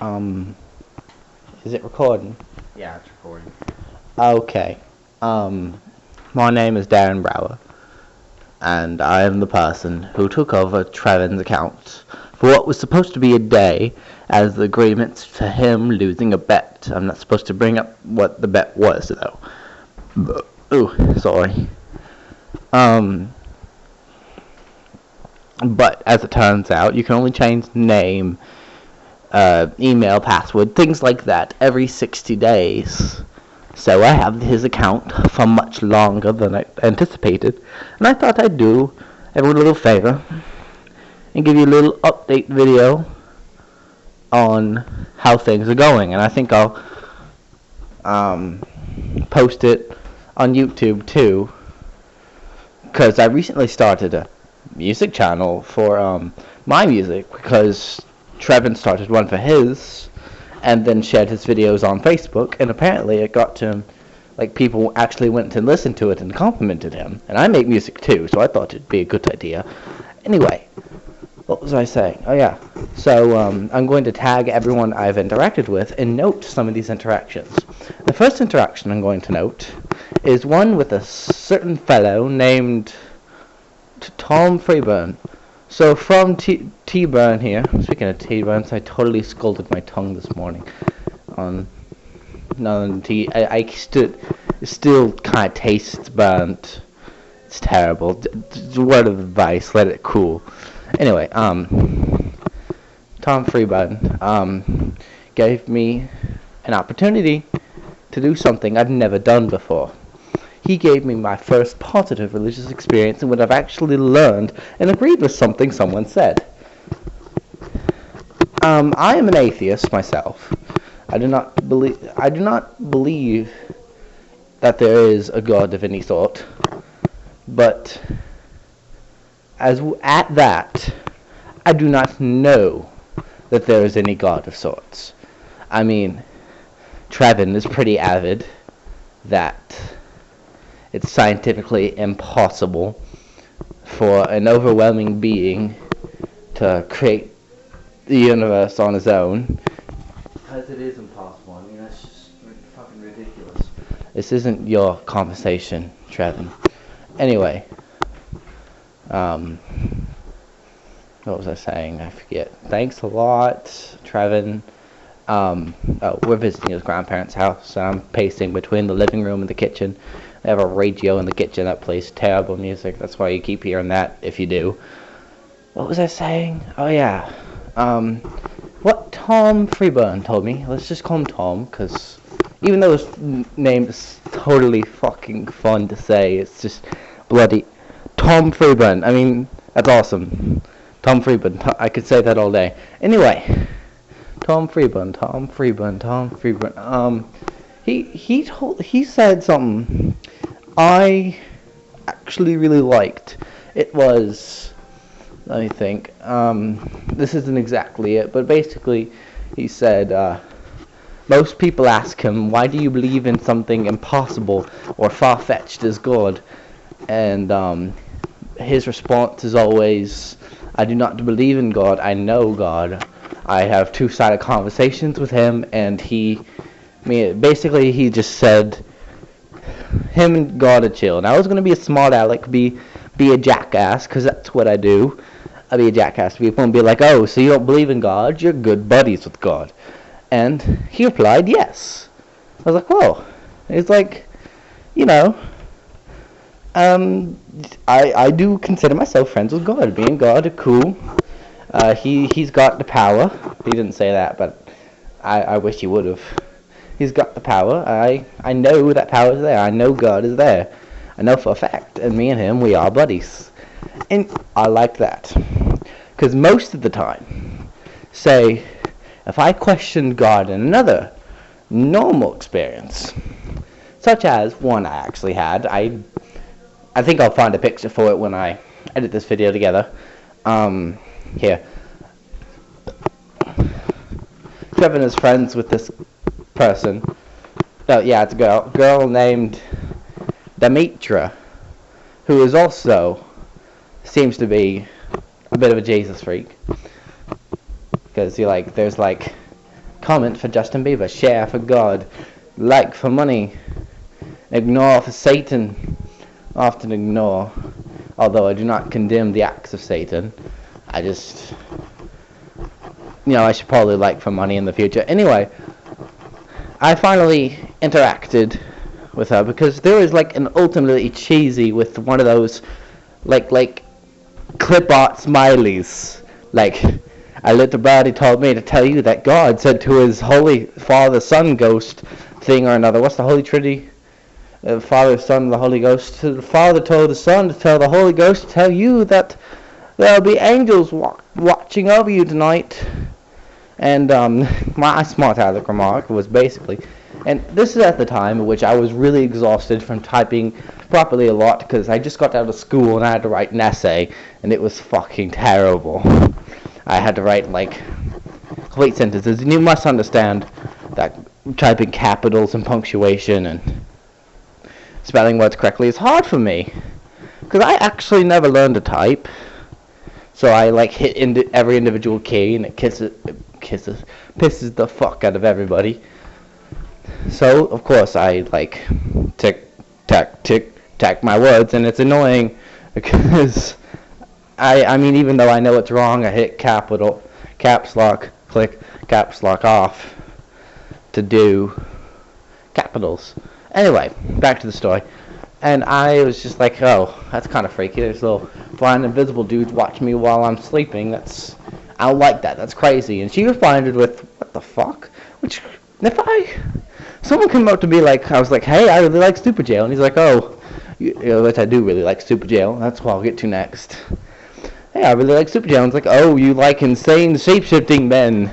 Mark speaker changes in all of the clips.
Speaker 1: Um, is it recording?
Speaker 2: Yeah, it's recording.
Speaker 1: Okay. My name is Darren Brower, and I am the person who took over Trevin's account for what was supposed to be a day as the agreement to him losing a bet. I'm not supposed to bring up what the bet was, though. Ooh, sorry. Um, but as it turns out, you can only change name, email, password, things like that every 60 days. So I have his account for much longer than I anticipated, and I thought I'd do everyone a little favor and give you a little update video on how things are going. And I think I'll post it on YouTube too, because I recently started a music channel for my music, because Trevin started one for his and then shared his videos on Facebook, and apparently it got to him, like, people actually went and listened to it and complimented him. And I make music too, so I thought it'd be a good idea. Anyway, what was I saying? Oh yeah, so I'm going to tag everyone I've interacted with and note some of these interactions. The first interaction I'm going to note is one with a certain fellow named Tom Freeburn. So from T-Burn here, speaking of T-Burns, I totally scalded my tongue this morning on none tea. I still kind of tastes burnt. It's terrible. Word of advice, let it cool. Anyway, Tom Freeburn gave me an opportunity to do something I've never done before. He gave me my first positive religious experience in which I've actually learned and agreed with something someone said. I am an atheist myself. I do not believe that there is a God of any sort. But at that, I do not know that there is any God of sorts. I mean, Trevin is pretty avid that it's scientifically impossible for an overwhelming being to create the universe on his own. Because it is impossible. I mean, that's just fucking ridiculous. This isn't your conversation, Trevin. Anyway, what was I saying? I forget. Thanks a lot, Trevin. We're visiting his grandparents' house, and I'm pacing between the living room and the kitchen. They have a radio in the kitchen that plays terrible music. That's why you keep hearing that, if you do. What was I saying? Oh, yeah. What Tom Freeburn told me, let's just call him Tom, because even though his name is totally fucking fun to say, it's just bloody Tom Freeburn. I mean, that's awesome. Tom Freeburn. I could say that all day. Anyway, Tom Freeburn. He said something I actually really liked. It was, let me think. This isn't exactly it, but basically, he said, most people ask him, why do you believe in something impossible or far-fetched as God? And his response is always, I do not believe in God, I know God. I have two-sided conversations with him, and basically he just said, him and God are chill. And I was going to be a smart aleck, be a jackass, because that's what I do. I'd be a jackass to people and be like, oh, so you don't believe in God? You're good buddies with God. And he replied, yes. I was like, whoa. He's like, you know, I do consider myself friends with God. Me and God are cool. He's got the power. He didn't say that, but I wish he would have. He's got the power. I know that power is there. I know God is there. I know for a fact. And me and him, we are buddies. And I like that. Because most of the time, say, if I questioned God in another normal experience, such as one I actually had, I think I'll find a picture for it when I edit this video together. Here. Trevin is friends with this person. Oh, yeah, it's a girl named Demetra, who is also seems to be a bit of a Jesus freak. Because there's comment for Justin Bieber, share for God, like for money, ignore for Satan. Often ignore, although I do not condemn the acts of Satan. I just, I should probably like for money in the future. Anyway, I finally interacted with her because there was like an ultimately cheesy with one of those like clip art smileys. Like, a little birdie told me to tell you that God said to his Holy Father, Son, Ghost thing or another. What's the Holy Trinity? Father, Son, the Holy Ghost. The Father told the Son to tell the Holy Ghost to tell you that there'll be angels watching over you tonight. And my smart aleck remark was basically, and this is at the time in which I was really exhausted from typing properly a lot because I just got out of school and I had to write an essay, and it was fucking terrible. I had to write like complete sentences, and you must understand that typing capitals and punctuation and spelling words correctly is hard for me because I actually never learned to type. So I like hit every individual key, and it pisses the fuck out of everybody. So of course I like tick tack my words, and it's annoying because I mean, even though I know it's wrong, I hit capital caps lock, click caps lock off to do capitals. Anyway, back to the story. And I was just like, oh, that's kind of freaky. There's little blind invisible dudes watching me while I'm sleeping. I don't like that. That's crazy. And she responded with, what the fuck? Which, someone came up to me like, I was like, hey, I really like Super Jail. And he's like, oh, which I do really like Super Jail. That's what I'll get to next. Hey, I really like Super Jail. And it's like, oh, you like insane shape-shifting men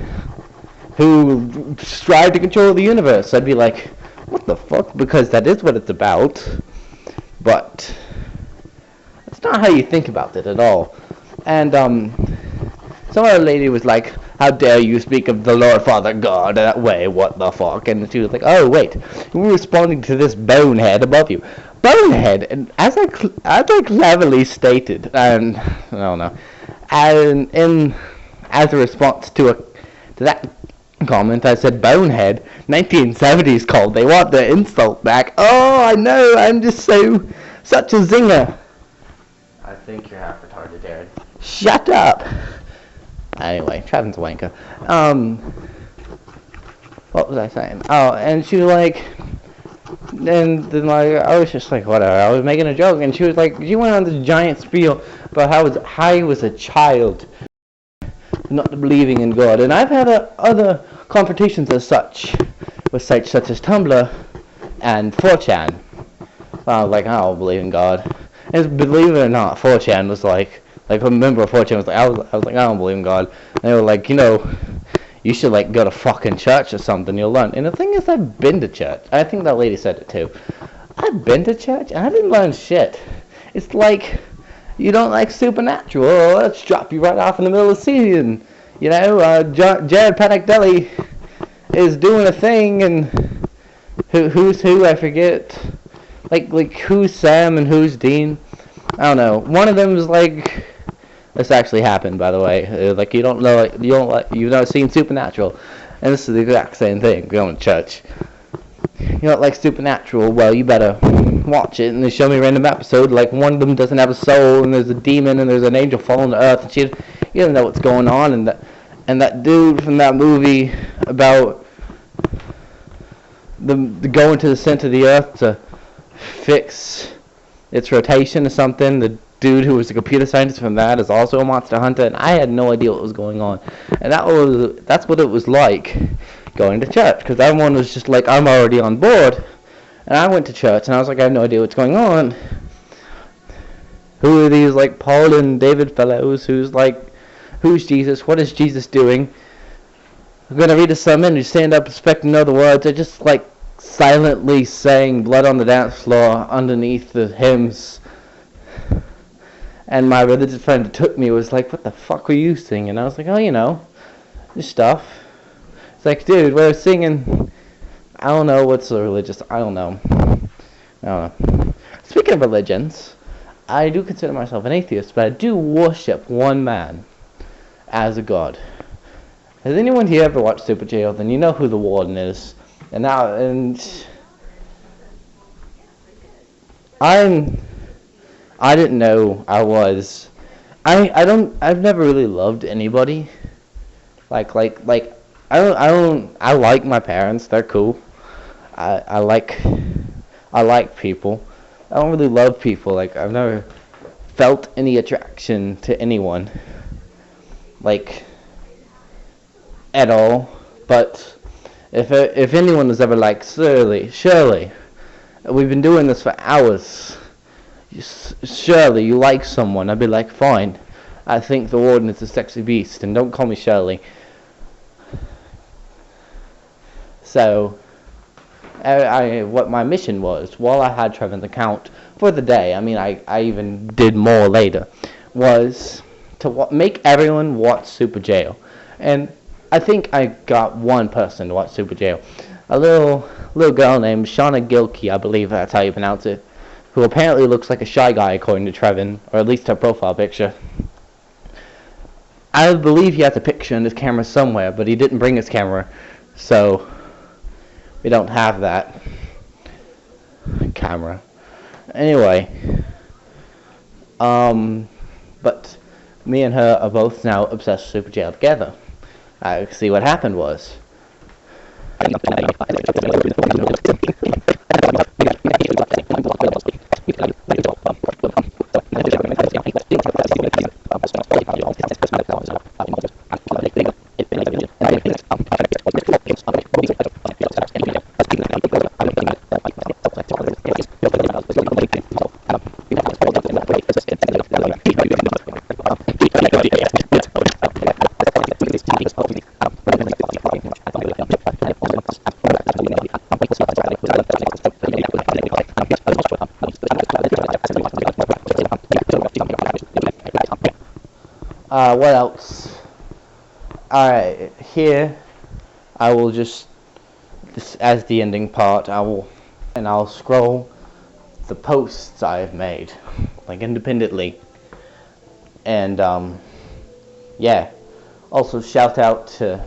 Speaker 1: who strive to control the universe. I'd be like, what the fuck? Because that is what it's about. But that's not how you think about it at all. And some other lady was like, how dare you speak of the Lord Father God that way, what the fuck? And she was like, oh wait, we're responding to this bonehead above you. Bonehead, and as I cleverly stated, and I don't know, and as a response to that comment, I said, bonehead, 1970s called, they want their insult back. Oh, I know, I'm just such a zinger. I think you're half retarded, Darren. Shut up! Anyway, Travin's a wanker. What was I saying? Oh, and she was like, and then like, I was just like, whatever, I was making a joke, and she was like, she went on this giant spiel about how I was a child not believing in God, and I've had other confrontations as such, with sites such as Tumblr and 4chan. Like, I don't believe in God. And believe it or not, 4chan was like a member of 4chan was like, I was like, I don't believe in God. And they were like, you should like go to fucking church or something, you'll learn. And the thing is, I've been to church. I think that lady said it too. I've been to church and I didn't learn shit. It's like, you don't like Supernatural, oh, let's drop you right off in the middle of the season. Jared Padalecki is doing a thing, and who's who, I forget. Like who's Sam and who's Dean? I don't know. One of them is like, this actually happened, by the way. Like, you've not seen Supernatural, and this is the exact same thing. Going to church. You don't like Supernatural? Well, you better watch it. And they show me a random episode. Like, one of them doesn't have a soul, and there's a demon, and there's an angel falling to earth, and you don't know what's going on. And that dude from that movie about the going to the center of the earth to fix its rotation or something. The dude who was a computer scientist from that is also a monster hunter, and I had no idea what was going on. And that's what it was like going to church, because everyone was just like, I'm already on board. And I went to church, and I was like, I have no idea what's going on. Who are these, like, Paul and David fellows? Who's Jesus? What is Jesus doing? I'm going to read a sermon, you stand up expecting to know the words. I just, like, silently sang Blood on the Dance Floor underneath the hymns. And my religious friend that took me was like, what the fuck were you singing? I was like, oh, this stuff. It's like, dude, we're singing, I don't know what's the religious, I don't know. Speaking of religions, I do consider myself an atheist, but I do worship one man as a god. Has anyone here ever watched Super Jail? Then you know who the warden is. And now, I'm, I didn't know I was. I've never really loved anybody. Like, I like my parents. They're cool. I like people. I don't really love people. Like, I've never felt any attraction to anyone. Like, at all. But if anyone was ever like, Shirley, we've been doing this for hours. Shirley, you like someone? I'd be like, fine. I think the warden is a sexy beast, and don't call me Shirley. So, what my mission was, while I had Trevor's account for the day, I mean, I even did more later, was to make everyone watch Super Jail. And I think I got one person to watch Super Jail. A little girl named Shauna Gilkey, I believe that's how you pronounce it, who apparently looks like a shy guy according to Trevin, or at least her profile picture. I believe he has a picture in his camera somewhere, but he didn't bring his camera, so we don't have that camera. Anyway, but me and her are both now obsessed with Super Jail together. See what happened was. What else? Alright, here I will just as the ending part, I'll scroll the posts I've made, like independently, and yeah. Also shout out to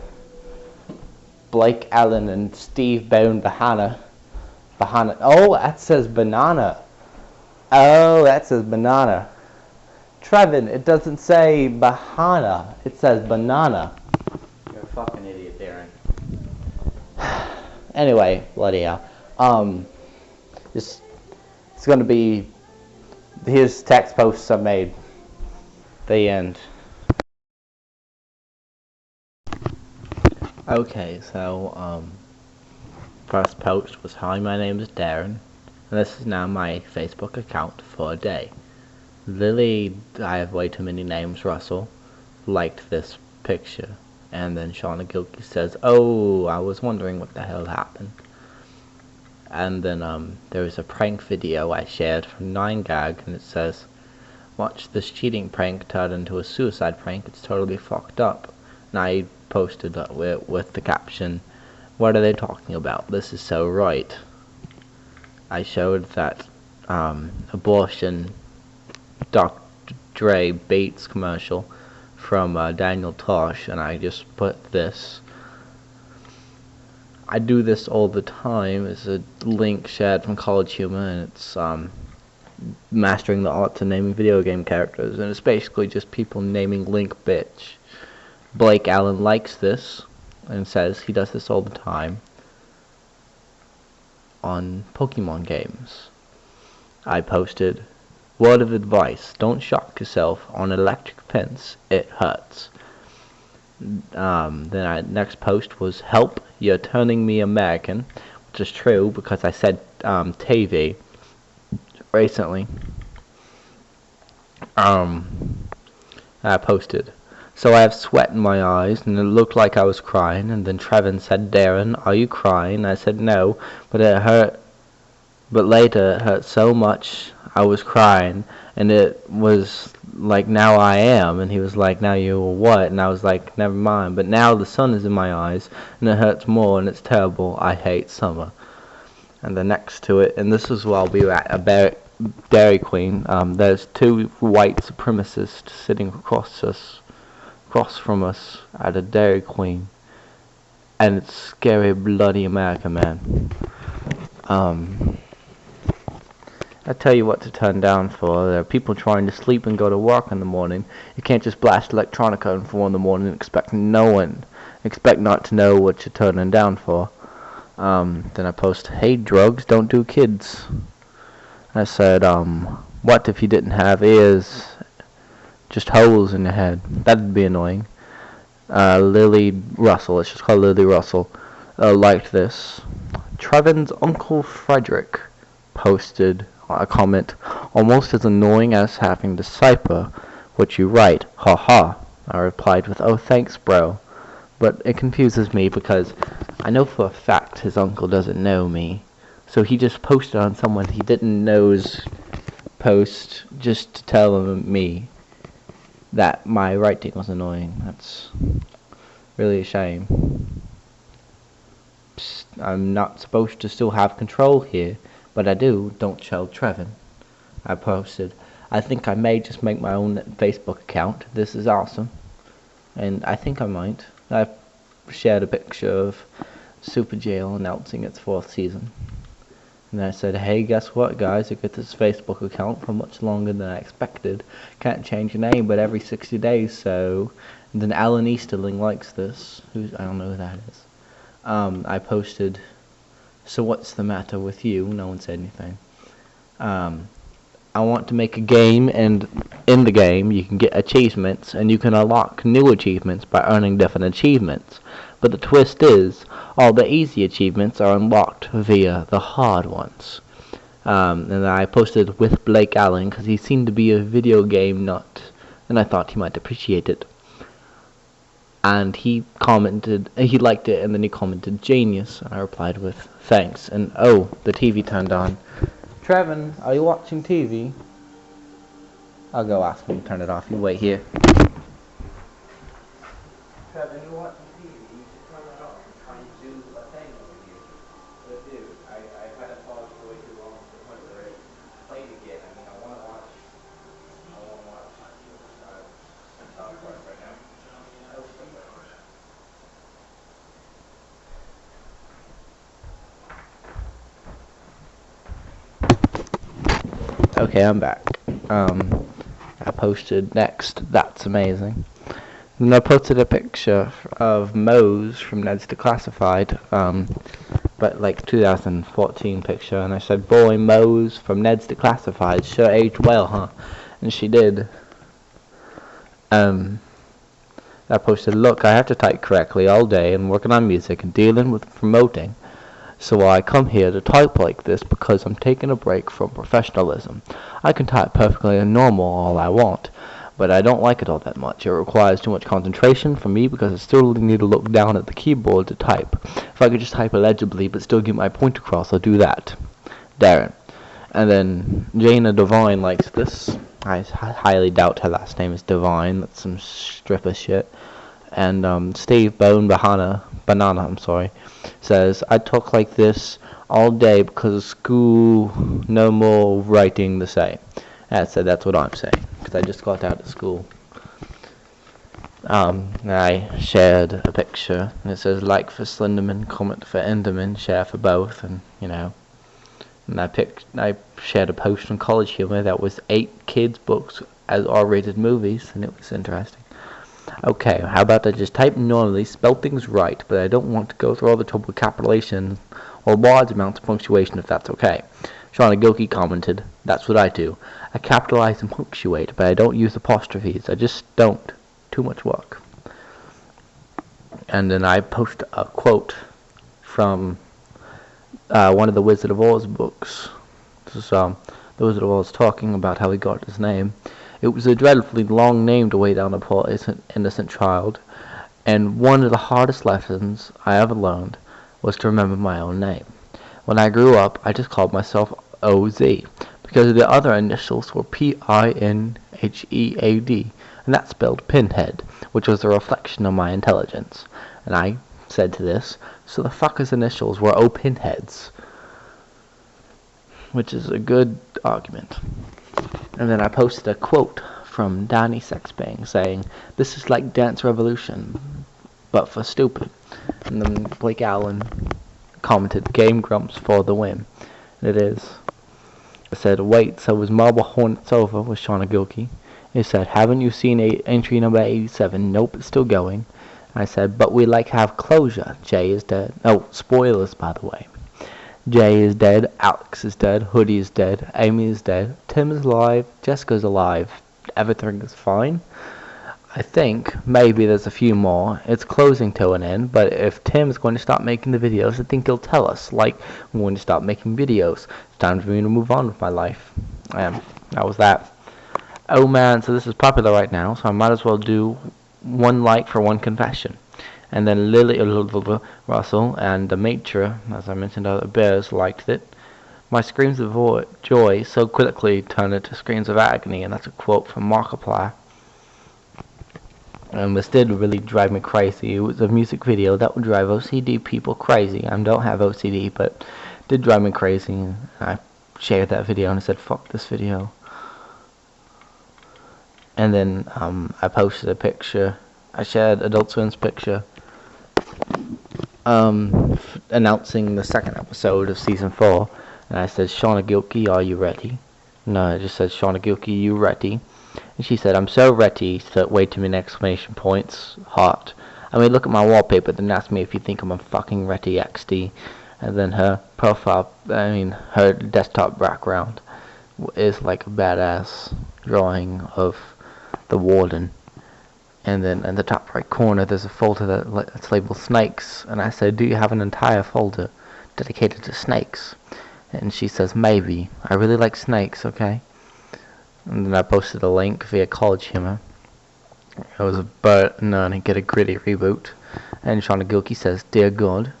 Speaker 1: Blake Allen and Steve Bone Bahana. Oh, that says banana. Oh, that says banana. Trevin, it doesn't say Bahana. It says banana. You're a fucking idiot, Darren. Anyway, bloody hell. It's gonna be his text posts I made. The end. Okay, so first post was, hi, my name is Darren, and this is now my Facebook account for a day. Lily, I have way too many names, Russell, liked this picture. And then Shauna Gilkey says, oh, I was wondering what the hell happened. And then there was a prank video I shared from 9gag, and it says, watch this cheating prank turn into a suicide prank, it's totally fucked up. And I posted with the caption, what are they talking about? This is so right. I showed that abortion Dr. Dre Bates commercial from Daniel Tosh, and I just put this. I do this all the time. It's a link shared from College Humor, and it's mastering the art of naming video game characters, and it's basically just people naming Link bitch. Blake Allen likes this and says he does this all the time on Pokemon games. I posted, word of advice, don't shock yourself on electric fence, it hurts. Then our next post was, help, you're turning me American, which is true because I said TV recently. I posted, so I have sweat in my eyes and it looked like I was crying, and then Trevin said, Darren, are you crying? I said no, but it hurt. But later it hurt so much I was crying, and it was like, now I am. And he was like, now you were what? And I was like, never mind. But now the sun is in my eyes, and it hurts more, and it's terrible. I hate summer. And then next to it, and this is while we were at a Dairy Queen, there's two white supremacists sitting across us across from us at a Dairy Queen, and it's scary, bloody America, man. I tell you what to turn down for. There are people trying to sleep and go to work in the morning. You can't just blast electronica at 4 in the morning and expect not to know what you're turning down for. Then I post, hey, drugs don't do kids. I said, what if you didn't have ears, just holes in your head? That'd be annoying. Lily Russell, let's just call Lily Russell, liked this. Trevin's Uncle Frederick posted a comment almost as annoying as having to cipher what you write. Ha ha. I replied with, oh, thanks, bro. But it confuses me because I know for a fact his uncle doesn't know me. So he just posted on someone he didn't know's post just to tell me that my writing was annoying. That's really a shame. Psst, I'm not supposed to still have control here, but I do. Don't tell Trevin. I posted, I think I may just make my own Facebook account. This is awesome. And I think I might. I shared a picture of Super Jail announcing its 4th season. And I said, hey, guess what, guys? I got this Facebook account for much longer than I expected. Can't change your name, but every 60 days, so... And then Alan Easterling likes this. I don't know who that is. I posted, so what's the matter with you? No one said anything. I want to make a game, and in the game, you can get achievements, and you can unlock new achievements by earning different achievements. But the twist is, all the easy achievements are unlocked via the hard ones. And I posted with Blake Allen, because he seemed to be a video game nut, and I thought he might appreciate it. And he commented, he liked it, and then he commented, genius, and I replied with, thanks, and oh, the TV turned on. Trevin, are you watching TV? I'll go ask him to turn it off, you wait here. Trevin, you watching TV? You should turn that off. I'm trying to do a thing over here. But dude, I've had it paused for way too long to the point where it played again. I mean, I want to watch South Park right now. Okay, I'm back. I posted next, that's amazing. And I posted a picture of Mose from Ned's Declassified, but like 2014 picture, and I said, boy, Mose from Ned's Declassified sure aged well, huh? And she did. I posted, look, I have to type correctly all day and working on music and dealing with promoting. So I come here to type like this because I'm taking a break from professionalism. I can type perfectly normal all I want, but I don't like it all that much. It requires too much concentration from me because I still need to look down at the keyboard to type. If I could just type illegibly but still get my point across, I'll do that. Darren. And then Jana Devine likes this. I highly doubt her last name is Devine. That's some stripper shit. And Steve Banana, says, I talk like this all day because of school, no more writing to say. I said, that's what I'm saying, because I just got out of school. I shared a picture, and it says, like for Slenderman, comment for Enderman, share for both, and, you know. And I shared a post on College Humor that was 8 kids' books as R-rated movies, and it was interesting. Okay, how about I just type normally, spell things right, but I don't want to go through all the trouble with capitalization or large amounts of punctuation if that's okay. Shauna Gilkey commented, that's what I do. I capitalize and punctuate, but I don't use apostrophes. I just don't. Too much work. And then I post a quote from one of the Wizard of Oz books. This is the Wizard of Oz talking about how he got his name. It was a dreadfully long name to weigh down a poor innocent child, and one of the hardest lessons I ever learned was to remember my own name. When I grew up, I just called myself O.Z., because the other initials were P-I-N-H-E-A-D, and that spelled pinhead, which was a reflection of my intelligence. And I said to this, so the fucker's initials were O pinheads, which is a good argument. And then I posted a quote from Danny Sexbang saying, "This is like Dance Revolution, but for stupid." And then Blake Allen commented, "Game Grumps for the win." And it is. I said, "Wait, so was Marble Hornets over with Shauna Gilkey?" He said, "Haven't you seen entry number 87? Nope, it's still going." I said, "But we like to have closure. Jay is dead." Oh, spoilers, by the way. Jay is dead, Alex is dead, Hoodie is dead, Amy is dead, Tim is alive, Jessica's alive. Everything is fine. I think maybe there's a few more. It's closing to an end, but if Tim's going to stop making the videos, I think he'll tell us, like, I'm going to stop making videos. It's time for me to move on with my life. That was that. Oh man, so this is popular right now, so I might as well do one like for one confession. And then Lily Russell and the Matra, as I mentioned, other bears liked it. My screams of joy so quickly turned into screams of agony, and that's a quote from Markiplier. And this did really drive me crazy. It was a music video that would drive OCD people crazy. I don't have OCD, but it did drive me crazy. And I shared that video and I said, "Fuck this video." And then I posted a picture. I shared Adult Swim's picture announcing the second episode of season 4, and I said, "Shauna Gilkey, are you ready?" No, I just said, "Shauna Gilkey, you ready?" And she said, "I'm so ready," so way too many exclamation points, heart. I mean, look at my wallpaper, then ask me if you think I'm a fucking ready XD. And then her profile, her desktop background is like a badass drawing of the warden. And then in the top right corner, there's a folder that's labeled snakes. And I said, "Do you have an entire folder dedicated to snakes?" And she says, "Maybe. I really like snakes, okay?" And then I posted a link via College Humor. It was and get a gritty reboot. And Shauna Gilkey says, "Dear God."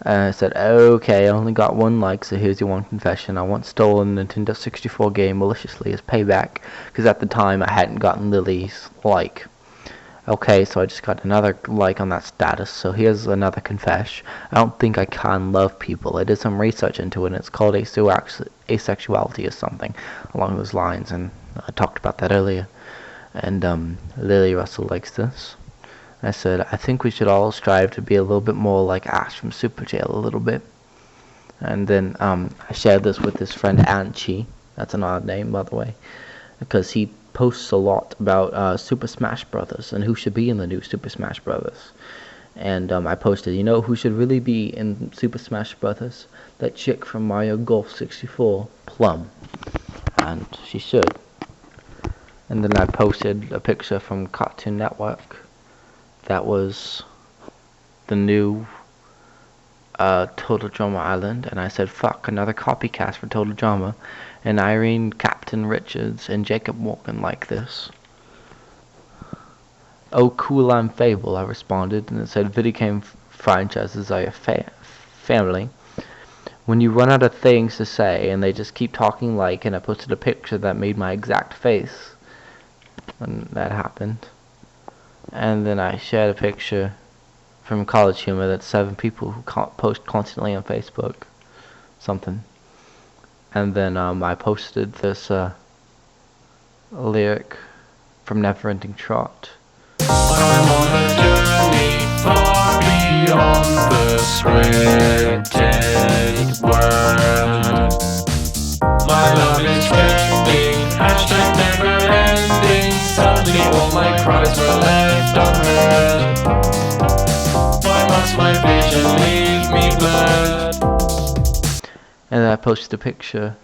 Speaker 1: I said, "Okay, I only got one like, so here's your one confession. I once stole a Nintendo 64 game maliciously as payback, because at the time I hadn't gotten Lily's like. Okay, so I just got another like on that status, so here's another confession. I don't think I can love people. I did some research into it, and it's called asexuality or something along those lines, and I talked about that earlier. And Lily Russell likes this. I said, I think we should all strive to be a little bit more like Ash from Super Jail a little bit. And then I shared this with his friend Anchi. That's an odd name, by the way, because he posts a lot about Super Smash Brothers and who should be in the new Super Smash Brothers. And I posted, you know who should really be in Super Smash Brothers? That chick from Mario Golf 64, Plum. And she should. And then I posted a picture from Cartoon Network that was the new Total Drama Island, and I said, "Fuck, another copycat for Total Drama." And Irene Captain Richards and Jacob Morgan like this. "Oh, cool, I'm Fable," I responded, and it said, "Video game franchises are your family. When you run out of things to say and they just keep talking like," and I posted a picture that made my exact face when that happened. And then I shared a picture from College Humor that's 7 people who post constantly on Facebook. Something. And then I posted this lyric from Neverending Trot.
Speaker 2: I'm on a journey far beyond the scripted word. My love is pending, hashtag never ending. Suddenly all my cries were left unheard. Why must my vision leave me blurred?
Speaker 1: And then I posted a picture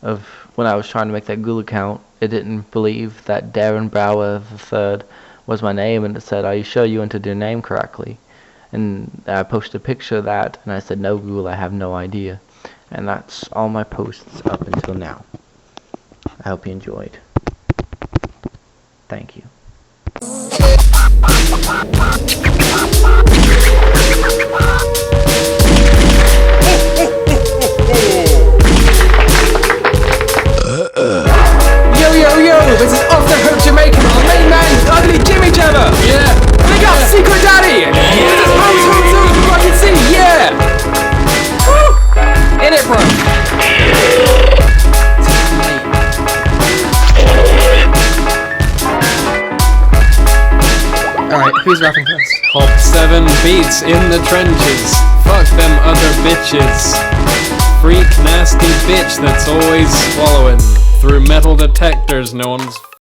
Speaker 1: of when I was trying to make that Google account. It didn't believe that Darren Brower III was my name, and it said, "Are you sure you entered your name correctly?" And I posted a picture of that, and I said, "No, Google, I have no idea." And that's all my posts up until now. I hope you enjoyed. Thank you.
Speaker 3: Yo, this is Off the Hook Jamaican, our main man, Ugly Jimmy Jabber! Yeah! Big up Secret Daddy! Yeah! This is home, I can see, yeah! Woo! In it, bro! Who's rapping first?
Speaker 4: Hop 7 beats in the trenches. Fuck them other bitches. Freak nasty bitch that's always swallowing through metal detectors. No one's